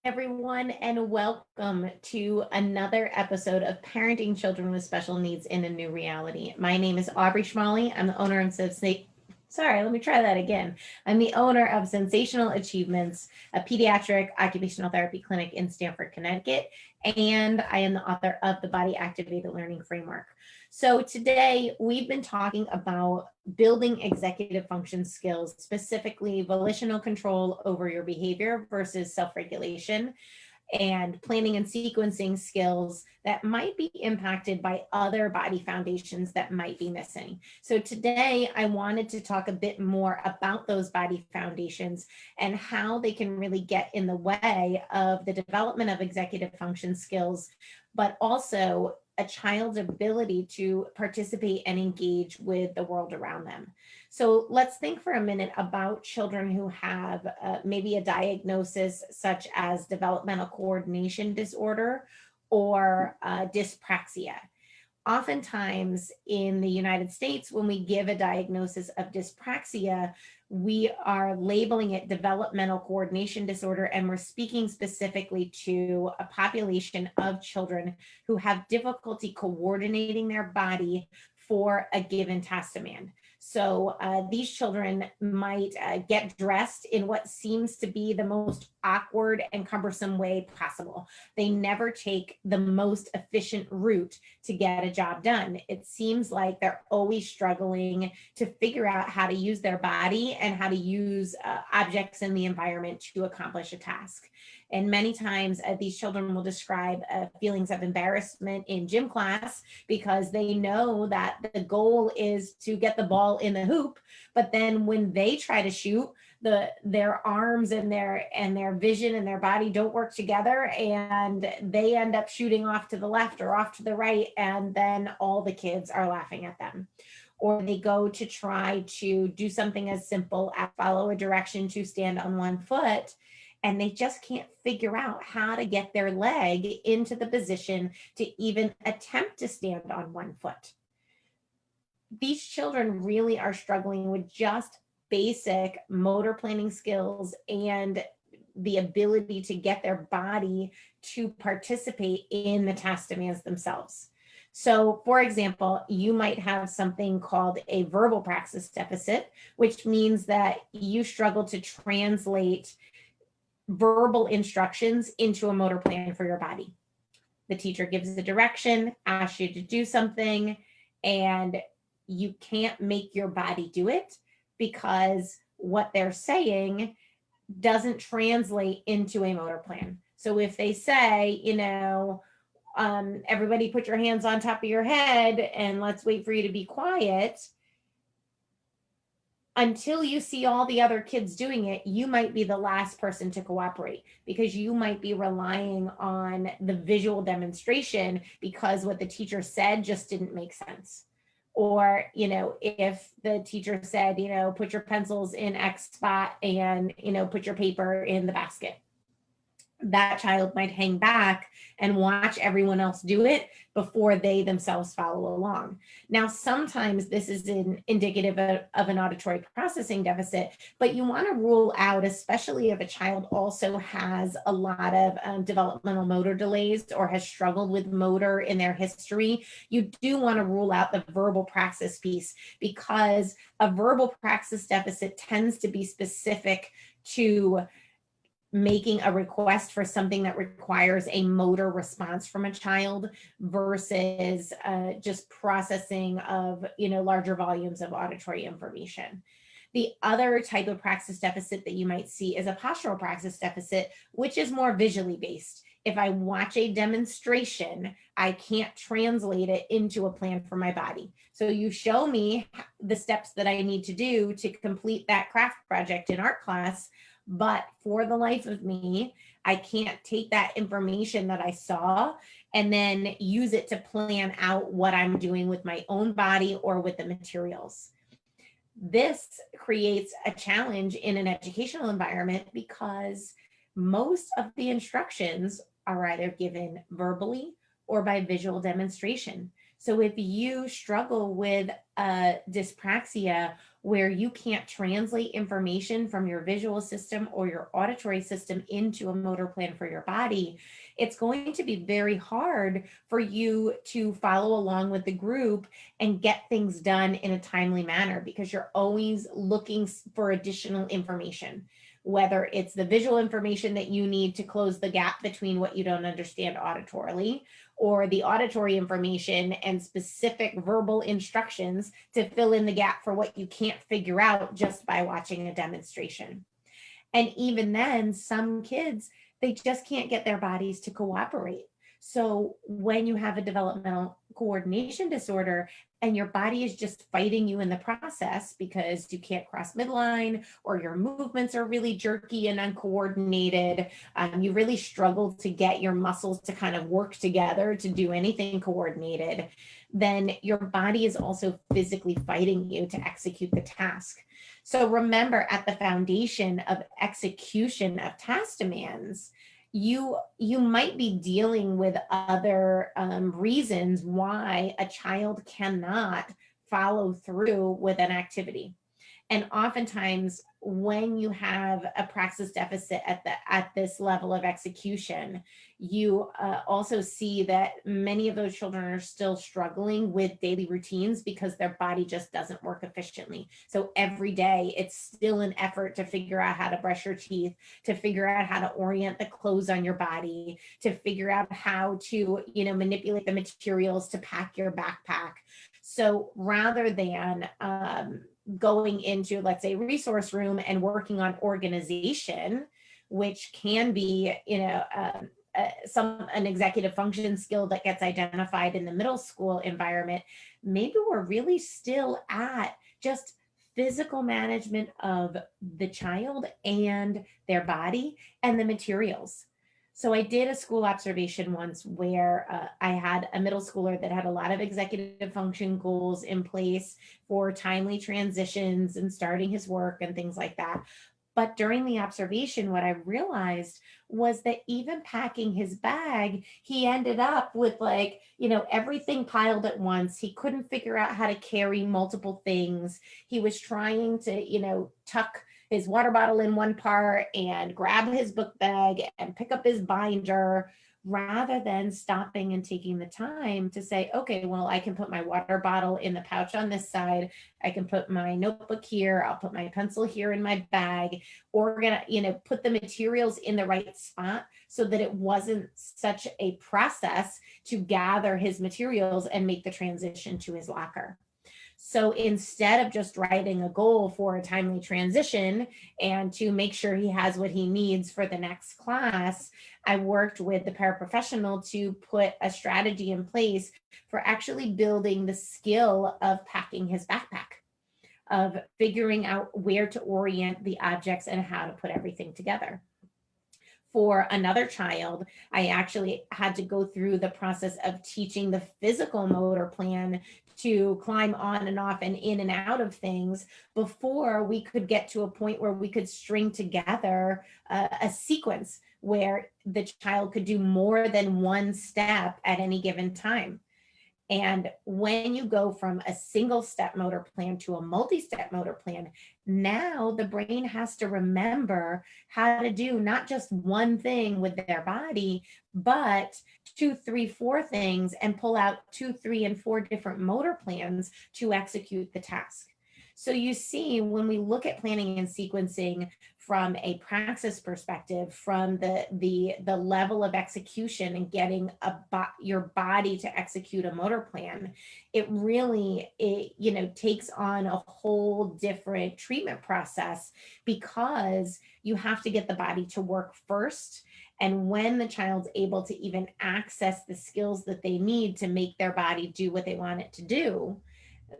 Everyone, and welcome to another episode of Parenting Children with Special Needs in a New Reality. My name is Aubrey Schmalley. I'm the owner of let me try that again. I'm the owner of Sensational Achievements, a pediatric occupational therapy clinic in Stamford, Connecticut, and I am the author of the Body Activated Learning Framework. So today we've been talking about building executive function skills, specifically volitional control over your behavior versus self-regulation, and planning and sequencing skills that might be impacted by other body foundations that might be missing. So today I wanted to talk a bit more about those body foundations and how they can really get in the way of the development of executive function skills, but also a child's ability to participate and engage with the world around them. So let's think for a minute about children who have maybe a diagnosis such as developmental coordination disorder or dyspraxia. Oftentimes in the United States, when we give a diagnosis of dyspraxia, we are labeling it developmental coordination disorder, and we're speaking specifically to a population of children who have difficulty coordinating their body for a given task demand. So these children might get dressed in what seems to be the most awkward and cumbersome way possible. They never take the most efficient route to get a job done. It seems like they're always struggling to figure out how to use their body and how to use objects in the environment to accomplish a task. And many times these children will describe feelings of embarrassment in gym class because they know that the goal is to get the ball in the hoop, but then when they try to shoot, their arms and their vision and their body don't work together, and they end up shooting off to the left or off to the right, and then all the kids are laughing at them. Or they go to try to do something as simple as follow a direction to stand on one foot, and they just can't figure out how to get their leg into the position to even attempt to stand on one foot. These children really are struggling with just basic motor planning skills and the ability to get their body to participate in the task demands themselves. So, for example, you might have something called a verbal praxis deficit, which means that you struggle to translate verbal instructions into a motor plan for your body. The teacher gives the direction, asks you to do something, and you can't make your body do it because what they're saying doesn't translate into a motor plan. So if they say, everybody put your hands on top of your head and let's wait for you to be quiet, until you see all the other kids doing it, you might be the last person to cooperate because you might be relying on the visual demonstration because what the teacher said just didn't make sense. Or, if the teacher said, put your pencils in X spot and, put your paper in the basket, that child might hang back and watch everyone else do it before they themselves follow along. Now, sometimes this is indicative of an auditory processing deficit, but you want to rule out, especially if a child also has a lot of developmental motor delays or has struggled with motor in their history, you do want to rule out the verbal praxis piece because a verbal praxis deficit tends to be specific to making a request for something that requires a motor response from a child versus just processing of, larger volumes of auditory information. The other type of praxis deficit that you might see is a postural praxis deficit, which is more visually based. If I watch a demonstration, I can't translate it into a plan for my body. So you show me the steps that I need to do to complete that craft project in art class, but for the life of me, I can't take that information that I saw and then use it to plan out what I'm doing with my own body or with the materials. This creates a challenge in an educational environment because most of the instructions are either given verbally or by visual demonstration. So if you struggle with dyspraxia where you can't translate information from your visual system or your auditory system into a motor plan for your body, it's going to be very hard for you to follow along with the group and get things done in a timely manner, because you're always looking for additional information, whether it's the visual information that you need to close the gap between what you don't understand auditorily, or the auditory information and specific verbal instructions to fill in the gap for what you can't figure out just by watching a demonstration. And even then, some kids, they just can't get their bodies to cooperate. So when you have a developmental coordination disorder and your body is just fighting you in the process because you can't cross midline, or your movements are really jerky and uncoordinated, you really struggle to get your muscles to kind of work together to do anything coordinated, then your body is also physically fighting you to execute the task. So remember, at the foundation of execution of task demands, you might be dealing with other reasons why a child cannot follow through with an activity. And oftentimes, when you have a praxis deficit at this level of execution, you also see that many of those children are still struggling with daily routines because their body just doesn't work efficiently. So every day, it's still an effort to figure out how to brush your teeth, to figure out how to orient the clothes on your body, to figure out how to, manipulate the materials to pack your backpack. So rather than going into, let's say, resource room and working on organization, which can be, an executive function skill that gets identified in the middle school environment, maybe we're really still at just physical management of the child and their body and the materials. So I did a school observation once where I had a middle schooler that had a lot of executive function goals in place for timely transitions and starting his work and things like that. But during the observation, what I realized was that even packing his bag, he ended up with everything piled at once. He couldn't figure out how to carry multiple things. He was trying to, tuck his water bottle in one part and grab his book bag and pick up his binder, rather than stopping and taking the time to say, okay, well, I can put my water bottle in the pouch on this side. I can put my notebook here. I'll put my pencil here in my bag, or put the materials in the right spot so that it wasn't such a process to gather his materials and make the transition to his locker. So instead of just writing a goal for a timely transition and to make sure he has what he needs for the next class, I worked with the paraprofessional to put a strategy in place for actually building the skill of packing his backpack, of figuring out where to orient the objects and how to put everything together. For another child, I actually had to go through the process of teaching the physical motor plan to climb on and off and in and out of things before we could get to a point where we could string together a sequence where the child could do more than one step at any given time. And when you go from a single step motor plan to a multi-step motor plan, now the brain has to remember how to do not just one thing with their body, but 2, 3, 4 things, and pull out 2, 3, and 4 different motor plans to execute the task. So you see, when we look at planning and sequencing from a praxis perspective, from the level of execution and getting your body to execute a motor plan, it really takes on a whole different treatment process, because you have to get the body to work first. And when the child's able to even access the skills that they need to make their body do what they want it to do,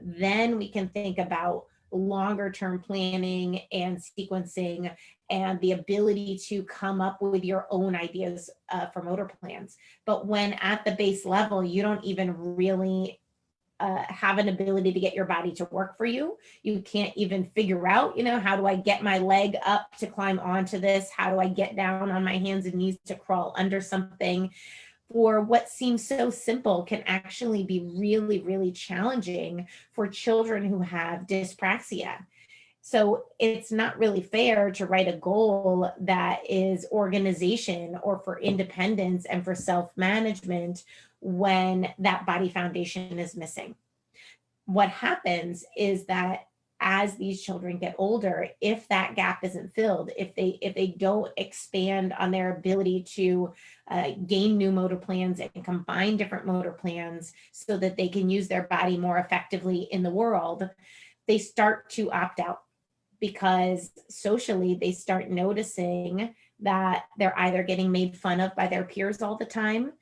then we can think about longer term planning and sequencing and the ability to come up with your own ideas for motor plans. But when at the base level, you don't even really have an ability to get your body to work for you. You can't even figure out, how do I get my leg up to climb onto this? How do I get down on my hands and knees to crawl under something? For what seems so simple can actually be really, really challenging for children who have dyspraxia. So it's not really fair to write a goal that is organization or for independence and for self-management when that body foundation is missing. What happens is that as these children get older, if that gap isn't filled, if they don't expand on their ability to gain new motor plans and combine different motor plans so that they can use their body more effectively in the world, they start to opt out, because socially they start noticing that they're either getting made fun of by their peers all the time.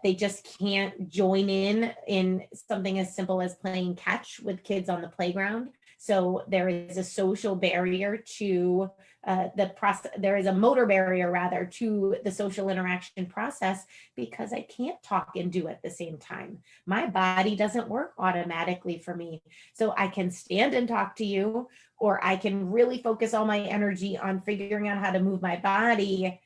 They just can't join in something as simple as playing catch with kids on the playground. So there is a social barrier to the process. There is a motor barrier rather to the social interaction process, because I can't talk and do at the same time. My body doesn't work automatically for me. So I can stand and talk to you, or I can really focus all my energy on figuring out how to move my body,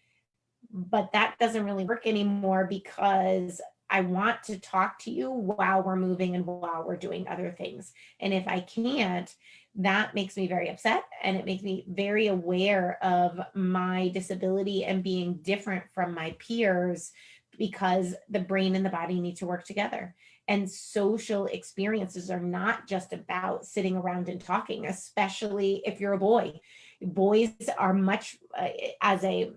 but that doesn't really work anymore because I want to talk to you while we're moving and while we're doing other things. And if I can't, that makes me very upset, and it makes me very aware of my disability and being different from my peers, because the brain and the body need to work together. And social experiences are not just about sitting around and talking, especially if you're a boy. Boys are much, as a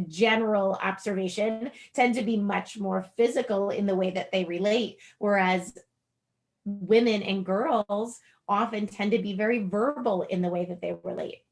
general observation, tend to be much more physical in the way that they relate, whereas women and girls often tend to be very verbal in the way that they relate.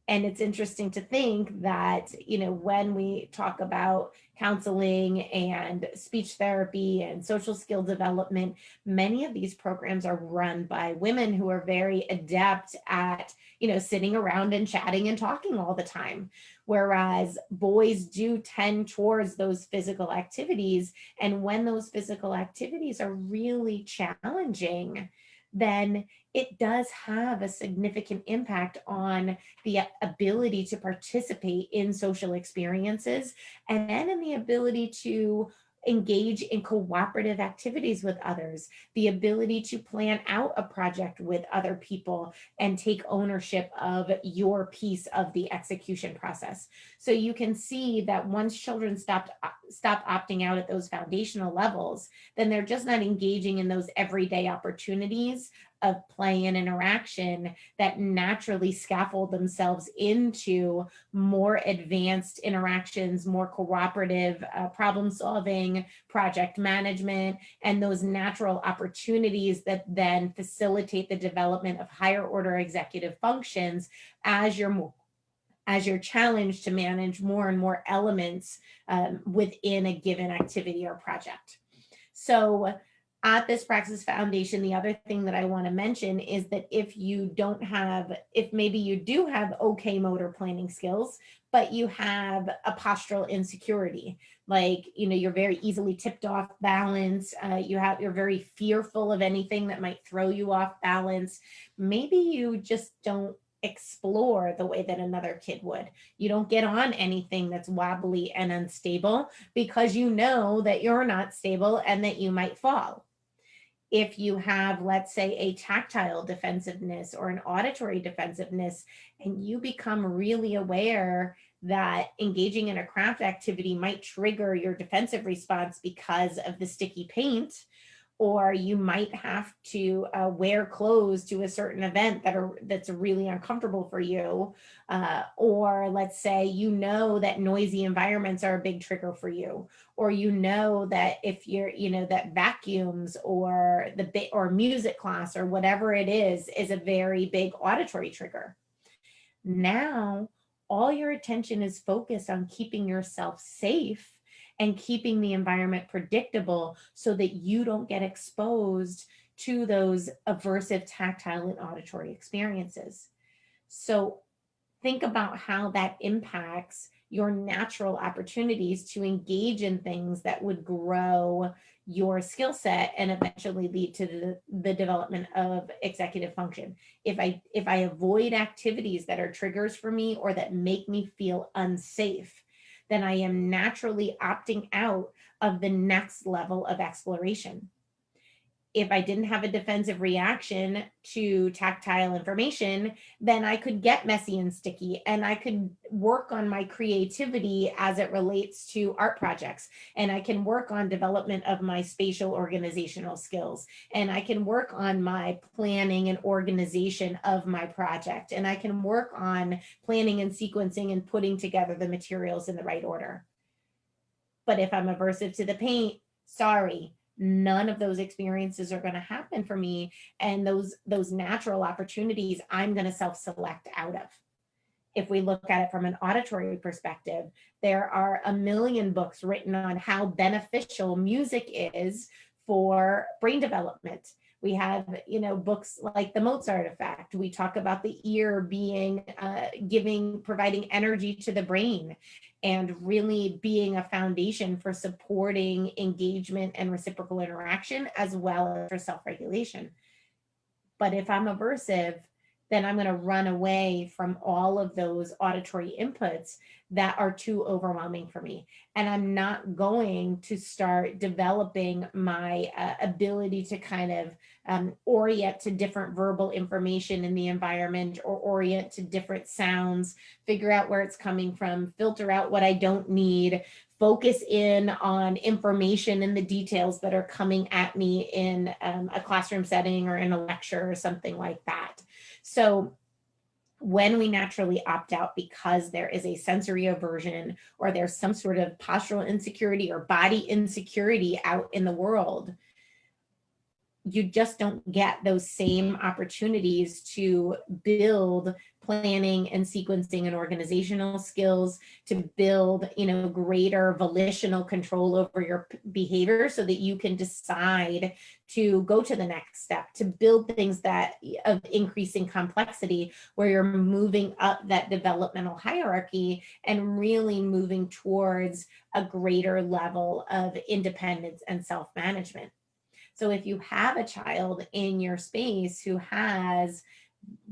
And it's interesting to think that, when we talk about counseling and speech therapy and social skill development, many of these programs are run by women who are very adept at, sitting around and chatting and talking all the time. Whereas boys do tend towards those physical activities. And when those physical activities are really challenging, then it does have a significant impact on the ability to participate in social experiences, and then in the ability to engage in cooperative activities with others, the ability to plan out a project with other people and take ownership of your piece of the execution process. So you can see that once children stop opting out at those foundational levels, then they're just not engaging in those everyday opportunities of play and interaction that naturally scaffold themselves into more advanced interactions, more cooperative problem solving, project management, and those natural opportunities that then facilitate the development of higher order executive functions as you're challenged to manage more and more elements within a given activity or project. So at this Praxis Foundation, the other thing that I want to mention is that if maybe you do have okay motor planning skills, but you have a postural insecurity, like, you're very easily tipped off balance, you're very fearful of anything that might throw you off balance. Maybe you just don't explore the way that another kid would. You don't get on anything that's wobbly and unstable because you know that you're not stable and that you might fall. If you have, let's say, a tactile defensiveness or an auditory defensiveness, and you become really aware that engaging in a craft activity might trigger your defensive response because of the sticky paint, or you might have to wear clothes to a certain event that's really uncomfortable for you, or let's say that noisy environments are a big trigger for you, or that if you're that vacuums or music class or whatever it is a very big auditory trigger. Now all your attention is focused on keeping yourself safe and keeping the environment predictable so that you don't get exposed to those aversive tactile and auditory experiences. So think about how that impacts your natural opportunities to engage in things that would grow your skill set and eventually lead to the development of executive function. If I avoid activities that are triggers for me or that make me feel unsafe, then I am naturally opting out of the next level of exploration. If I didn't have a defensive reaction to tactile information, then I could get messy and sticky, and I could work on my creativity as it relates to art projects. And I can work on development of my spatial organizational skills. And I can work on my planning and organization of my project. And I can work on planning and sequencing and putting together the materials in the right order. But if I'm aversive to the paint, sorry, none of those experiences are going to happen for me. And those natural opportunities I'm going to self-select out of. If we look at it from an auditory perspective, there are a million books written on how beneficial music is for brain development. We have, books like The Mozart Effect. We talk about the ear being, providing energy to the brain and really being a foundation for supporting engagement and reciprocal interaction, as well as for self-regulation. But if I'm aversive, then I'm going to run away from all of those auditory inputs that are too overwhelming for me. And I'm not going to start developing my ability to kind of orient to different verbal information in the environment, or orient to different sounds, figure out where it's coming from, filter out what I don't need, focus in on information and the details that are coming at me in a classroom setting or in a lecture or something like that. So when we naturally opt out because there is a sensory aversion, or there's some sort of postural insecurity or body insecurity out in the world, you just don't get those same opportunities to build planning and sequencing and organizational skills, to build, greater volitional control over your behavior, so that you can decide to go to the next step, to build things that of increasing complexity, where you're moving up that developmental hierarchy and really moving towards a greater level of independence and self-management. So if you have a child in your space who has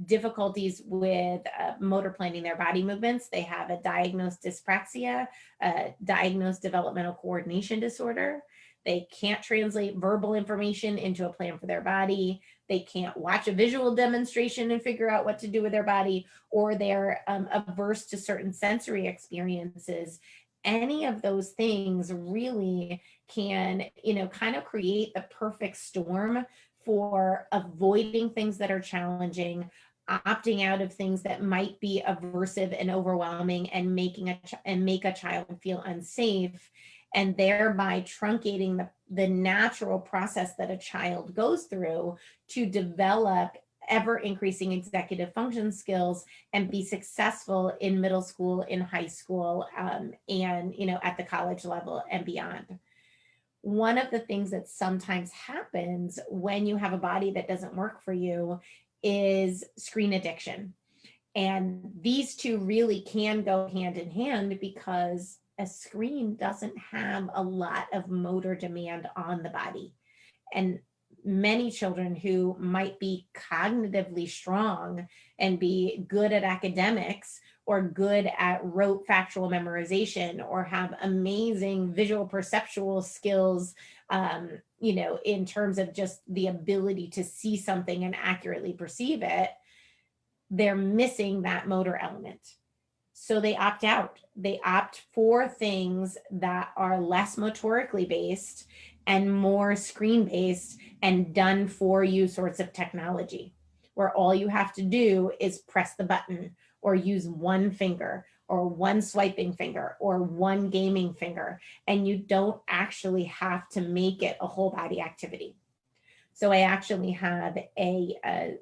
difficulties with motor planning their body movements, they have a diagnosed dyspraxia, a diagnosed developmental coordination disorder, they can't translate verbal information into a plan for their body, they can't watch a visual demonstration and figure out what to do with their body, or they're averse to certain sensory experiences, any of those things really can, kind of create the perfect storm for avoiding things that are challenging, opting out of things that might be aversive and overwhelming, and make a child feel unsafe, and thereby truncating the natural process that a child goes through to develop ever increasing executive function skills and be successful in middle school, in high school, and at the college level and beyond. One of the things that sometimes happens when you have a body that doesn't work for you is screen addiction. And these two really can go hand in hand, because a screen doesn't have a lot of motor demand on the body. And many children who might be cognitively strong and be good at academics, or good at rote factual memorization, or have amazing visual perceptual skills, in terms of just the ability to see something and accurately perceive it, they're missing that motor element. So they opt out. They opt for things that are less motorically based and more screen based and done for you sorts of technology, where all you have to do is press the button, or use one finger, or one swiping finger, or one gaming finger, and you don't actually have to make it a whole body activity. So I actually had a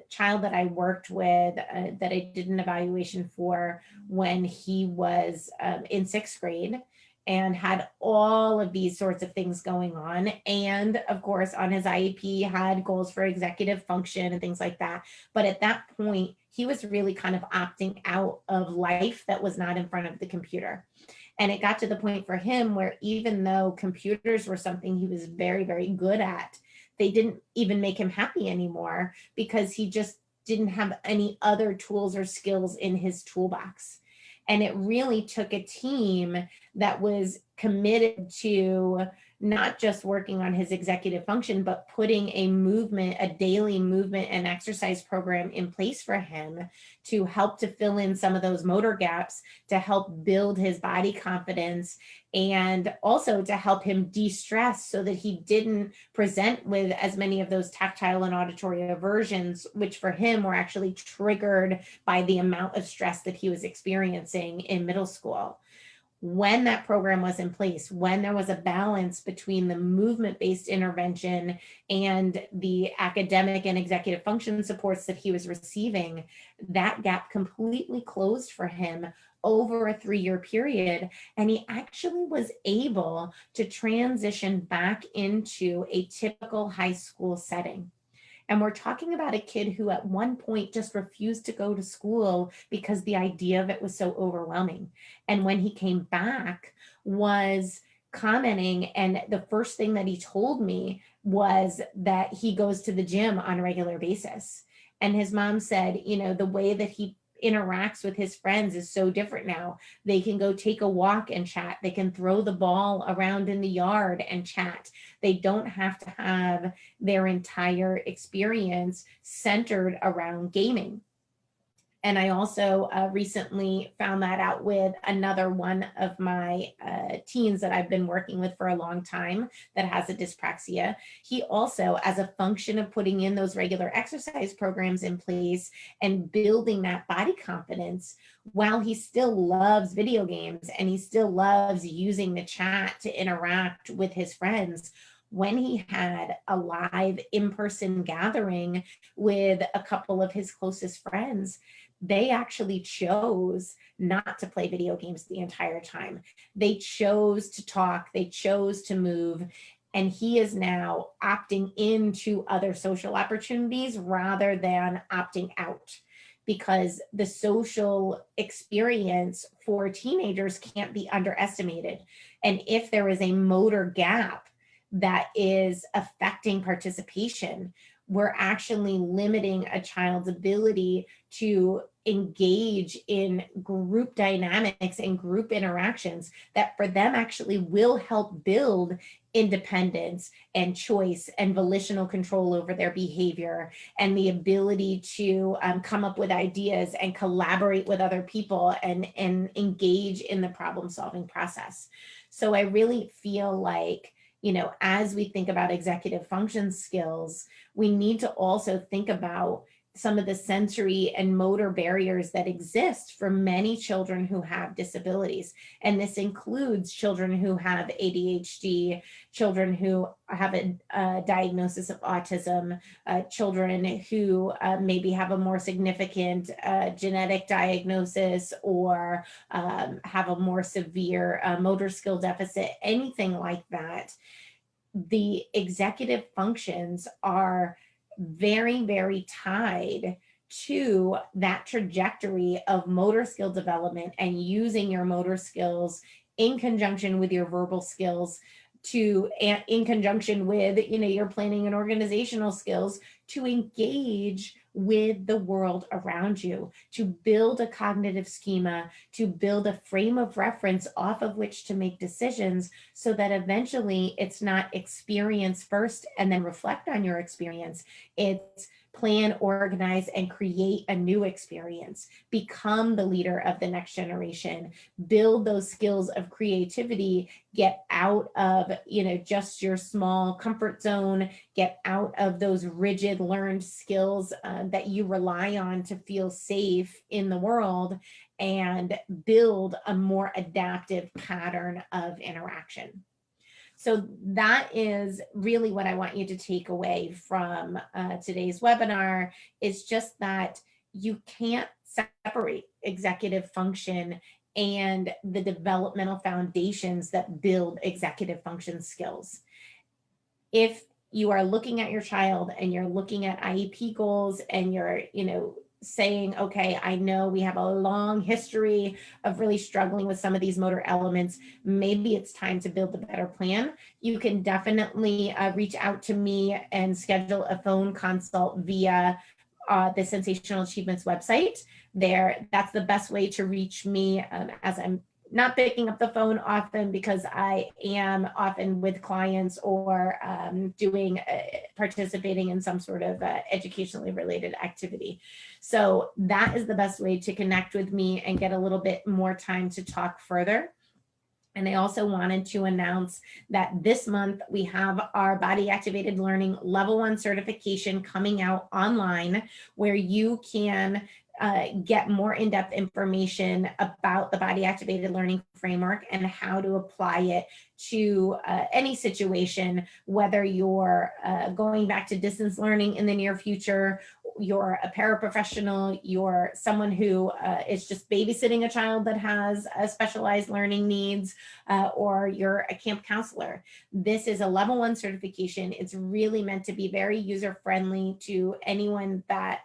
child that I worked with that I did an evaluation for when he was in 6th grade, and had all of these sorts of things going on. And of course, on his IEP had goals for executive function and things like that. But at that point, he was really kind of opting out of life that was not in front of the computer. And it got to the point for him where, even though computers were something he was very, very good at, they didn't even make him happy anymore, because he just didn't have any other tools or skills in his toolbox. And it really took a team that was committed to not just working on his executive function, but putting a daily movement and exercise program in place for him to help to fill in some of those motor gaps, to help build his body confidence, and also to help him de-stress so that he didn't present with as many of those tactile and auditory aversions, which for him were actually triggered by the amount of stress that he was experiencing in middle school. When that program was in place, when there was a balance between the movement-based intervention and the academic and executive function supports that he was receiving, that gap completely closed for him over a 3-year period. And he actually was able to transition back into a typical high school setting. And we're talking about a kid who at one point just refused to go to school because the idea of it was so overwhelming. And when he came back, was commenting, and the first thing that he told me was that he goes to the gym on a regular basis. And his mom said, the way that he interacts with his friends is so different now. They can go take a walk and chat. They can throw the ball around in the yard and chat. They don't have to have their entire experience centered around gaming. And I also recently found that out with another one of my teens that I've been working with for a long time that has a dyspraxia. He also, as a function of putting in those regular exercise programs in place and building that body confidence, while he still loves video games and he still loves using the chat to interact with his friends, when he had a live in-person gathering with a couple of his closest friends, they actually chose not to play video games the entire time. They chose to talk, they chose to move, and he is now opting into other social opportunities rather than opting out, because the social experience for teenagers can't be underestimated. And if there is a motor gap that is affecting participation, we're actually limiting a child's ability to engage in group dynamics and group interactions that for them actually will help build independence and choice and volitional control over their behavior and the ability to come up with ideas and collaborate with other people and engage in the problem solving process. So I really feel like, as we think about executive function skills, we need to also think about some of the sensory and motor barriers that exist for many children who have disabilities. And this includes children who have ADHD, children who have a diagnosis of autism, children who maybe have a more significant genetic diagnosis or have a more severe motor skill deficit, anything like that. The executive functions are very, very tied to that trajectory of motor skill development and using your motor skills in conjunction with your verbal skills in conjunction with, your planning and organizational skills to engage with the world around you, to build a cognitive schema, to build a frame of reference off of which to make decisions so that eventually it's not experience first and then reflect on your experience. It's plan, organize, and create a new experience, become the leader of the next generation, build those skills of creativity, get out of, just your small comfort zone, get out of those rigid learned skills that you rely on to feel safe in the world, and build a more adaptive pattern of interaction. So that is really what I want you to take away from today's webinar, is just that you can't separate executive function and the developmental foundations that build executive function skills. If you are looking at your child and you're looking at IEP goals and you're, saying, okay, I know we have a long history of really struggling with some of these motor elements, maybe it's time to build a better plan, you can definitely reach out to me and schedule a phone consult via the Sensational Achievements website. That's the best way to reach me, as I'm not picking up the phone often because I am often with clients or participating in some sort of educationally related activity. So that is the best way to connect with me and get a little bit more time to talk further. And I also wanted to announce that this month we have our Body Activated Learning Level 1 certification coming out online, where you can get more in-depth information about the Body Activated Learning Framework and how to apply it to any situation, whether you're going back to distance learning in the near future, you're a paraprofessional, you're someone who is just babysitting a child that has specialized learning needs, or you're a camp counselor. This is a level 1 certification. It's really meant to be very user-friendly to anyone that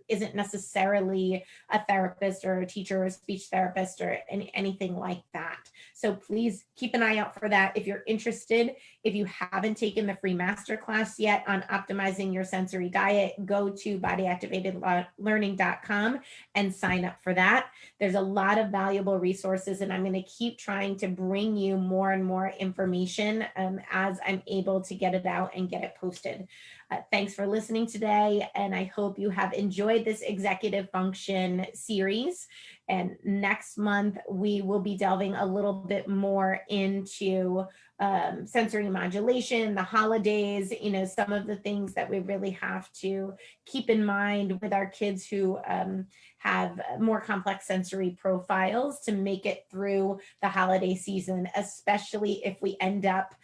isn't necessarily a therapist or a teacher or a speech therapist or anything like that. So please keep an eye out for that if you're interested. If you haven't taken the free masterclass yet on optimizing your sensory diet, go to bodyactivatedlearning.com and sign up for that. There's a lot of valuable resources, and I'm going to keep trying to bring you more and more information as I'm able to get it out and get it posted. Thanks for listening today, and I hope you have enjoyed this executive function series. And next month, we will be delving a little bit more into sensory modulation, the holidays, some of the things that we really have to keep in mind with our kids who have more complex sensory profiles to make it through the holiday season, especially if we end up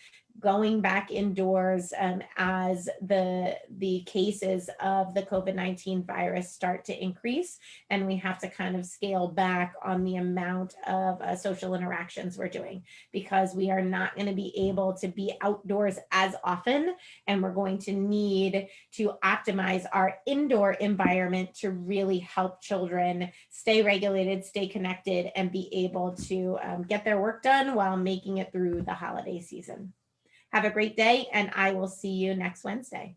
going back indoors as the cases of the COVID-19 virus start to increase, and we have to kind of scale back on the amount of social interactions we're doing, because we are not going to be able to be outdoors as often, and we're going to need to optimize our indoor environment to really help children stay regulated, stay connected, and be able to get their work done while making it through the holiday season. Have a great day, and I will see you next Wednesday.